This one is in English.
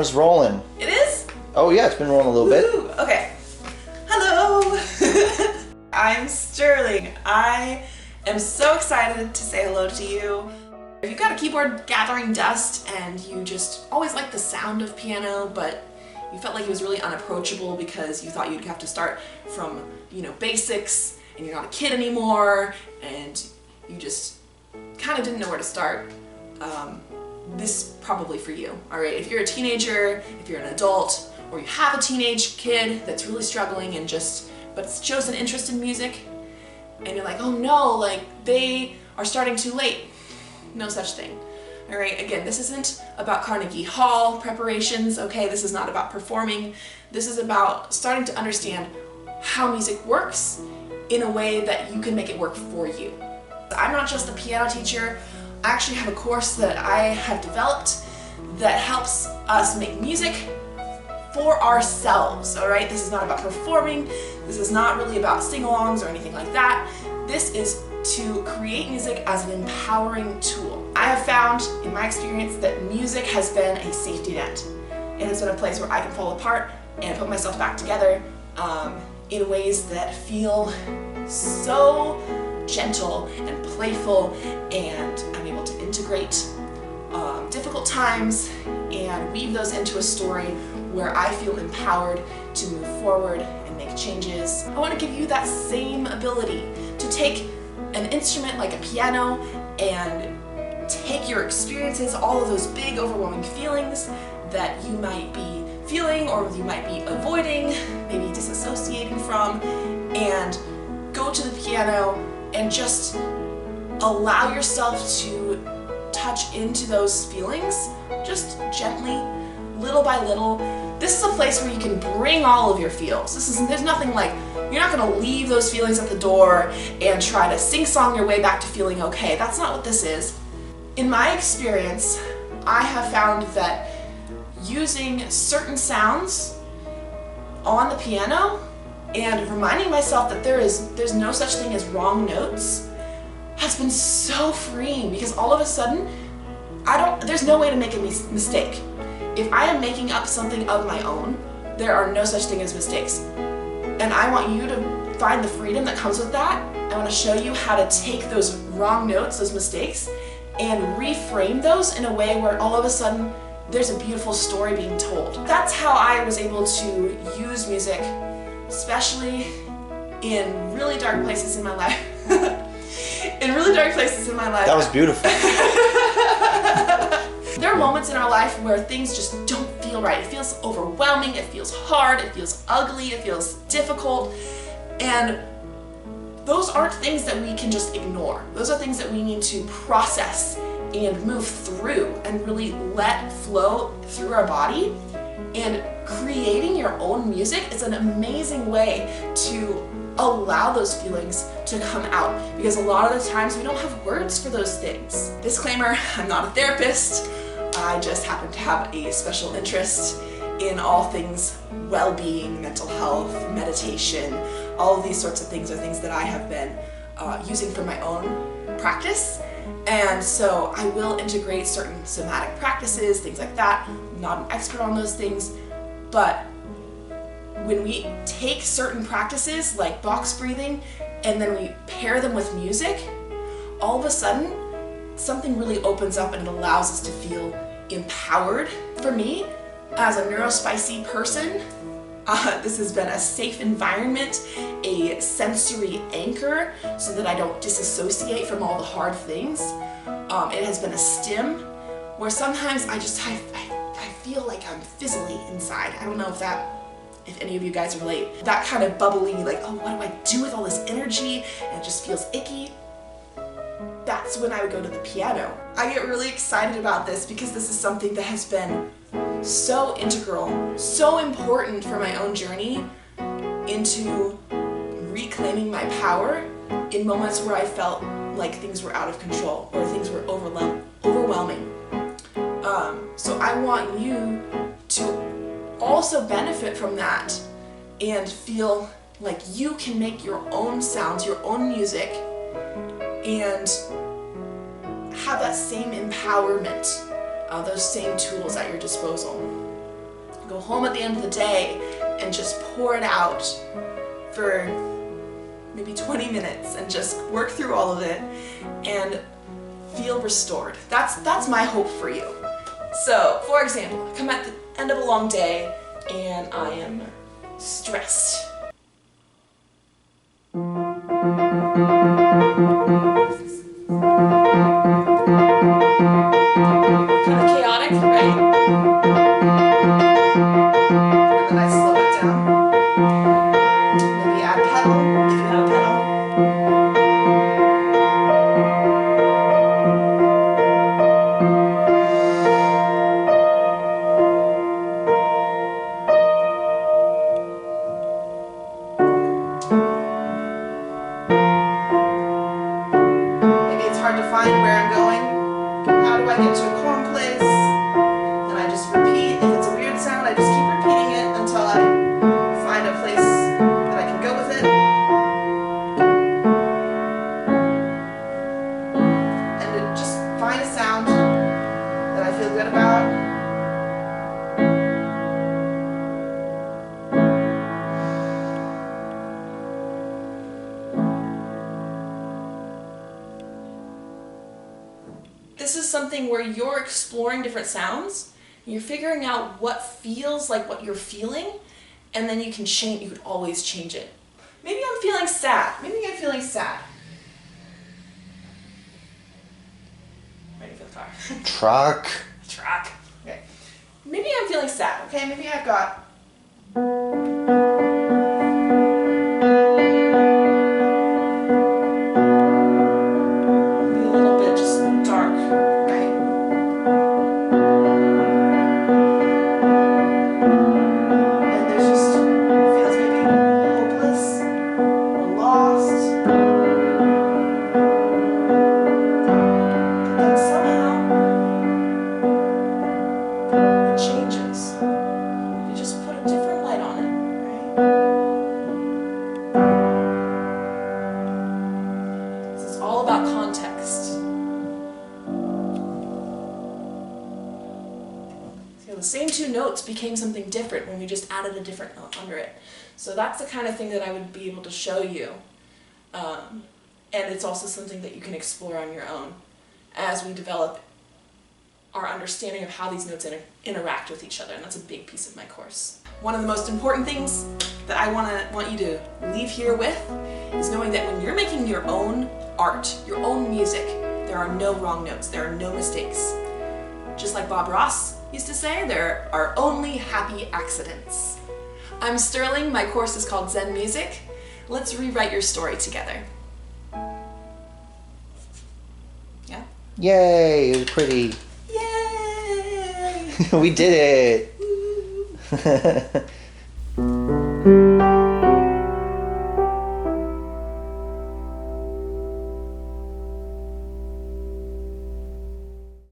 camera's rolling. It is? Oh yeah, it's been rolling a little Woo! Bit. Okay. Hello! I'm Sterling. I am so excited to say hello to you. If you've got a keyboard gathering dust and you just always liked the sound of piano, but you felt like it was really unapproachable because you thought you'd have to start from, basics, and you're not a kid anymore, and you just kind of didn't know where to start, this is probably for you, all right? If you're a teenager, if you're an adult, or you have a teenage kid that's really struggling and but shows an interest in music, and you're like, oh no, like they are starting too late. No such thing. All right, again, this isn't about Carnegie Hall preparations, okay? This is not about performing. This is about starting to understand how music works in a way that you can make it work for you. I'm not just a piano teacher. I actually have a course that I have developed that helps us make music for ourselves, all right? This is not about performing. This is not really about sing-alongs or anything like that. This is to create music as an empowering tool. I have found in my experience that music has been a safety net. It has been a place where I can fall apart and put myself back together in ways that feel so gentle and playful, and I'm able to integrate difficult times and weave those into a story where I feel empowered to move forward and make changes. I want to give you that same ability to take an instrument like a piano and take your experiences, all of those big overwhelming feelings that you might be feeling or you might be avoiding, maybe disassociating from, and go to the piano and just allow yourself to touch into those feelings, just gently, little by little. This is a place where you can bring all of your feels. There's nothing like, you're not gonna leave those feelings at the door and try to sing-song your way back to feeling okay. That's not what this is. In my experience, I have found that using certain sounds on the piano and reminding myself that there's no such thing as wrong notes has been so freeing, because all of a sudden, there's no way to make a mistake. If I am making up something of my own, there are no such thing as mistakes. And I want you to find the freedom that comes with that. I want to show you how to take those wrong notes, those mistakes, and reframe those in a way where all of a sudden there's a beautiful story being told. That's how I was able to use music, especially in really dark places in my life. In really dark places in my life. That was beautiful. There are moments in our life where things just don't feel right. It feels overwhelming, it feels hard, it feels ugly, it feels difficult, and those aren't things that we can just ignore. Those are things that we need to process and move through and really let flow through our body. And creating your own music is an amazing way to allow those feelings to come out, because a lot of the times we don't have words for those things. Disclaimer, I'm not a therapist. I just happen to have a special interest in all things well-being, mental health, meditation. All of these sorts of things are things that I have been using for my own practice. And so I will integrate certain somatic practices, things like that. I'm not an expert on those things, but when we take certain practices like box breathing and then we pair them with music, all of a sudden something really opens up and it allows us to feel empowered. For me, as a neurospicy person, this has been a safe environment, a sensory anchor so that I don't disassociate from all the hard things. It has been a stim where sometimes I feel like I'm fizzly inside. I don't know if any of you guys relate. That kind of bubbly, like, oh, what do I do with all this energy? And it just feels icky. That's when I would go to the piano. I get really excited about this because this is something that has been so integral, so important for my own journey into reclaiming my power in moments where I felt like things were out of control or things were overwhelming. So I want you to also benefit from that and feel like you can make your own sounds, your own music, and have that same empowerment, those same tools at your disposal. go home at the end of the day and just pour it out for maybe 20 minutes and just work through all of it and feel restored. That's my hope for you. So, for example, I come at the end of a long day and I am stressed. Kind of chaotic, right? And then I slow it down. Maybe add a pedal, if you have a pedal. Maybe it's hard to find where I'm going. How do I get to a calm place? And I just repeat. If it's a weird sound, I just keep repeating it until I find a place that I can go with it. And to just find a sound that I feel good about. This is something where you're exploring different sounds, you're figuring out what feels like what you're feeling, and then you can change, you could always change it. Maybe I'm feeling sad. Maybe I'm feeling sad. Ready for the car. Truck. Truck. Okay. Maybe I'm feeling sad, okay? Maybe I've got maybe a little bit just dark, right? And there's just feels maybe hopeless or lost. But then somehow it changes. You just put a different light on it, right? So it's all about context. So the same two notes became something different when we just added a different note under it. So that's the kind of thing that I would be able to show you. And it's also something that you can explore on your own as we develop our understanding of how these notes interact with each other, and that's a big piece of my course. One of the most important things that I want you to leave here with is knowing that when you're making your own art, your own music, there are no wrong notes, there are no mistakes. Just like Bob Ross used to say, there are only happy accidents. I'm Sterling, my course is called Zen Music. Let's rewrite your story together. Yeah? Yay, it was pretty. Yay! We did it.